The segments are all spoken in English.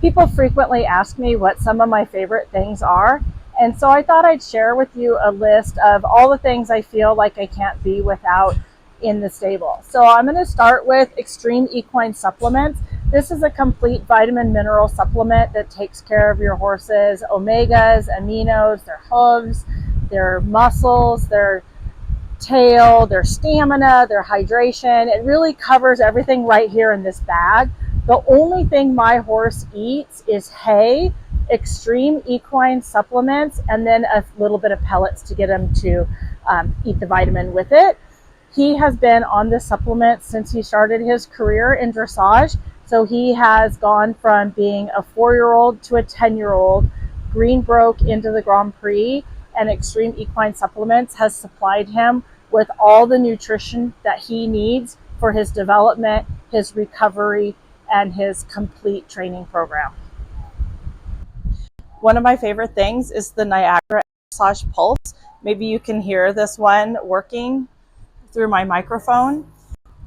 People frequently ask me what some of my favorite things are, and so I thought I'd share with you a list of all the things I feel like I can't be without in the stable. So I'm going to start with Extreme Equine Supplements. This is a complete vitamin mineral supplement that takes care of your horse's omegas, aminos, their hooves, their muscles, their tail, their stamina, their hydration. It really covers everything right here in this bag. The only thing my horse eats is hay, Extreme Equine Supplements, and then a little bit of pellets to get him to eat the vitamin with it. He has been on this supplement since he started his career in dressage. So he has gone from being a 4-year-old to a 10-year-old, green broke into the Grand Prix, and Extreme Equine Supplements has supplied him with all the nutrition that he needs for his development, his recovery, and his complete training program. One of my favorite things is the Niagara Equisage Pulse. Maybe you can hear this one working through my microphone.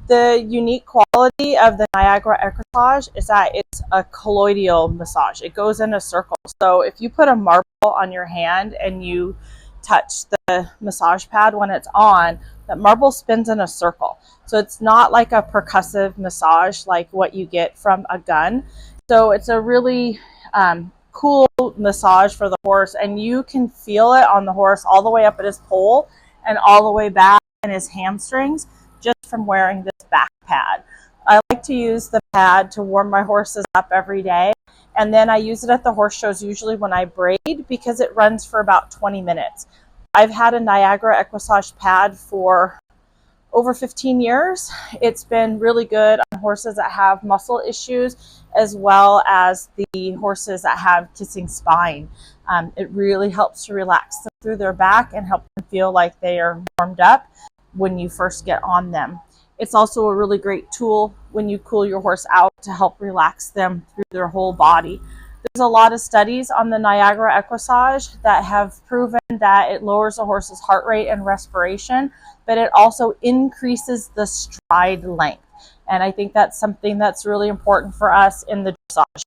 The unique quality of the Niagara Equisage is that it's a colloidal massage. It goes in a circle. So if you put a marble on your hand and you touch the massage pad when it's on, that marble spins in a circle. So it's not like a percussive massage like what you get from a gun. So it's a really cool massage for the horse, and you can feel it on the horse all the way up at his pole and all the way back in his hamstrings just from wearing this back pad. I like to use the pad to warm my horses up every day, and then I use it at the horse shows usually when I braid because it runs for about 20 minutes. I've had a Niagara Equisage pad for over 15 years. It's been really good on horses that have muscle issues as well as the horses that have kissing spine. It really helps to relax them through their back and help them feel like they are warmed up when you first get on them. It's also a really great tool when you cool your horse out to help relax them through their whole body. There's a lot of studies on the Niagara Equisage that have proven that it lowers a horse's heart rate and respiration, but it also increases the stride length. And I think that's something that's really important for us in the dressage.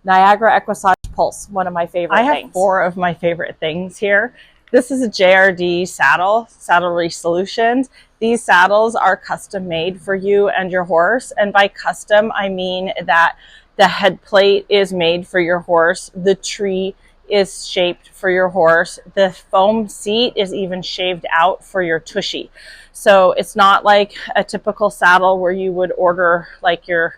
Niagara Equisage Pulse, one of my favorite things. I have 4 of my favorite things here. This is a JRD saddle, Saddlery Solutions. These saddles are custom made for you and your horse. And by custom, I mean that the head plate is made for your horse. The tree is shaped for your horse. The foam seat is even shaved out for your tushy. So it's not like a typical saddle where you would order like your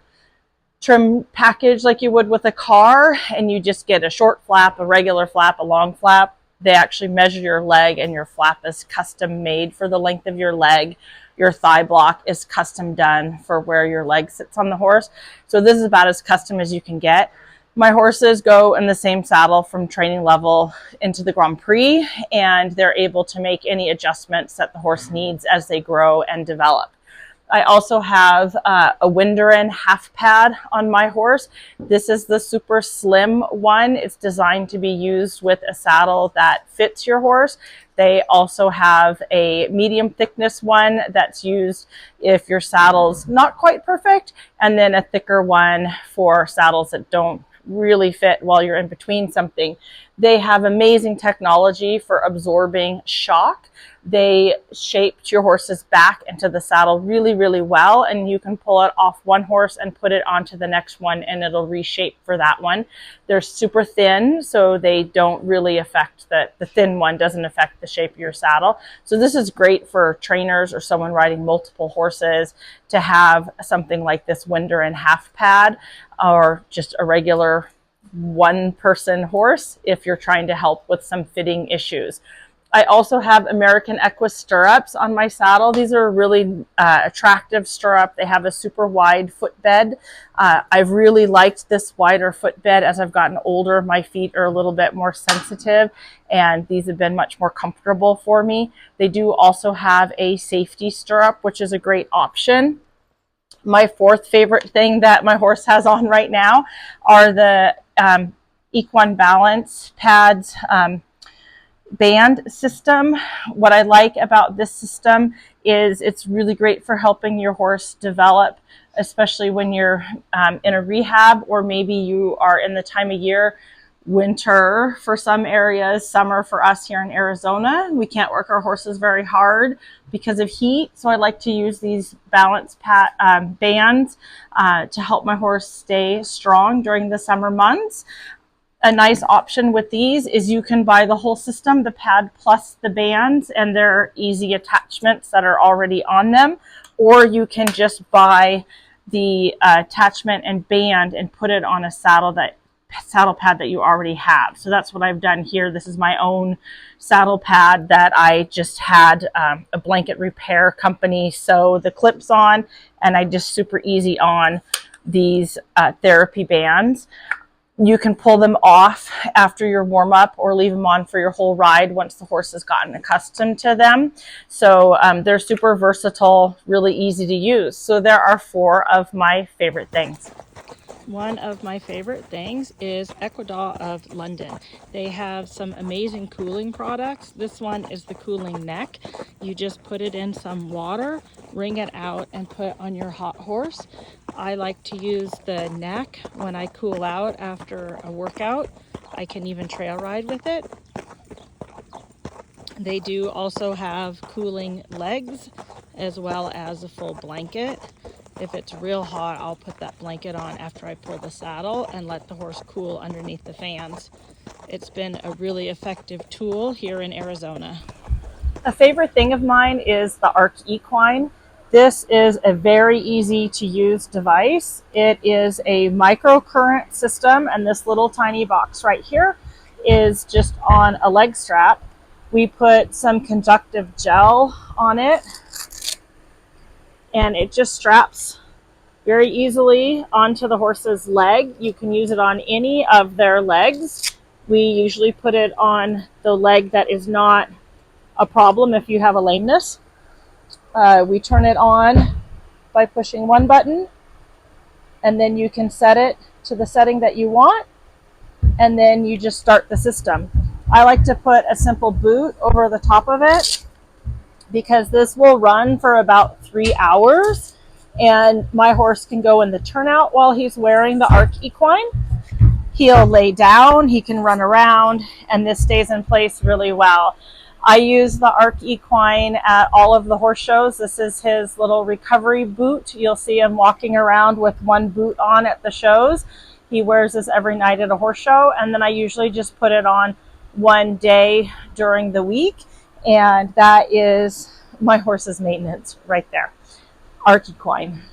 trim package like you would with a car and you just get a short flap, a regular flap, a long flap. They actually measure your leg, and your flap is custom made for the length of your leg. Your thigh block is custom done for where your leg sits on the horse. So this is about as custom as you can get. My horses go in the same saddle from training level into the Grand Prix, and they're able to make any adjustments that the horse needs as they grow and develop. I also have a Winderin half pad on my horse. This is the super slim one. It's designed to be used with a saddle that fits your horse. They also have a medium thickness one that's used if your saddle's not quite perfect, and then a thicker one for saddles that don't really fit while you're in between something. They have amazing technology for absorbing shock. They shaped your horse's back into the saddle really, really well, and you can pull it off one horse and put it onto the next one, and it'll reshape for that one. They're super thin, so they don't really affect the thin one doesn't affect the shape of your saddle. So this is great for trainers or someone riding multiple horses to have something like this Winderin half pad, or just a regular one-person horse if you're trying to help with some fitting issues. I also have American Equus stirrups on my saddle. These are a really attractive stirrup. They have a super wide footbed. I've really liked this wider footbed. As I've gotten older, my feet are a little bit more sensitive, and these have been much more comfortable for me. They do also have a safety stirrup, which is a great option. My 4th favorite thing that my horse has on right now are the Equine Balance pads band system. What I like about this system is it's really great for helping your horse develop, especially when you're in a rehab, or maybe you are in the time of year, winter for some areas, summer for us here in Arizona. We can't work our horses very hard because of heat. So I like to use these balance bands to help my horse stay strong during the summer months. A nice option with these is you can buy the whole system, the pad plus the bands, and their easy attachments that are already on them. Or you can just buy the attachment and band and put it on a saddle pad that you already have. So that's what I've done here. This is my own saddle pad that I just had a blanket repair company sew the clips on, and I just super easy on these therapy bands. You can pull them off after your warm up or leave them on for your whole ride once the horse has gotten accustomed to them. So they're super versatile, really easy to use. So there are 4 of my favorite things. One of my favorite things is Ecuador of London. They have some amazing cooling products. This one is the cooling neck. You just put it in some water, wring it out, and put on your hot horse. I like to use the neck when I cool out after a workout. I can even trail ride with it. They do also have cooling legs as well as a full blanket. If it's real hot, I'll put that blanket on after I pull the saddle and let the horse cool underneath the fans. It's been a really effective tool here in Arizona. A favorite thing of mine is the Arc Equine. This is a very easy to use device. It is a microcurrent system, and this little tiny box right here is just on a leg strap. We put some conductive gel on it, and it just straps very easily onto the horse's leg. You can use it on any of their legs. We usually put it on the leg that is not a problem if you have a lameness. We turn it on by pushing one button, and then you can set it to the setting that you want, and then you just start the system. I like to put a simple boot over the top of it because this will run for about 3 hours, and my horse can go in the turnout while he's wearing the Arc Equine. He'll lay down, he can run around, and this stays in place really well. I use the Arc Equine at all of the horse shows. This is his little recovery boot. You'll see him walking around with one boot on at the shows. He wears this every night at a horse show, and then I usually just put it on one day during the week, and that is my horse's maintenance right there. Arc Equine.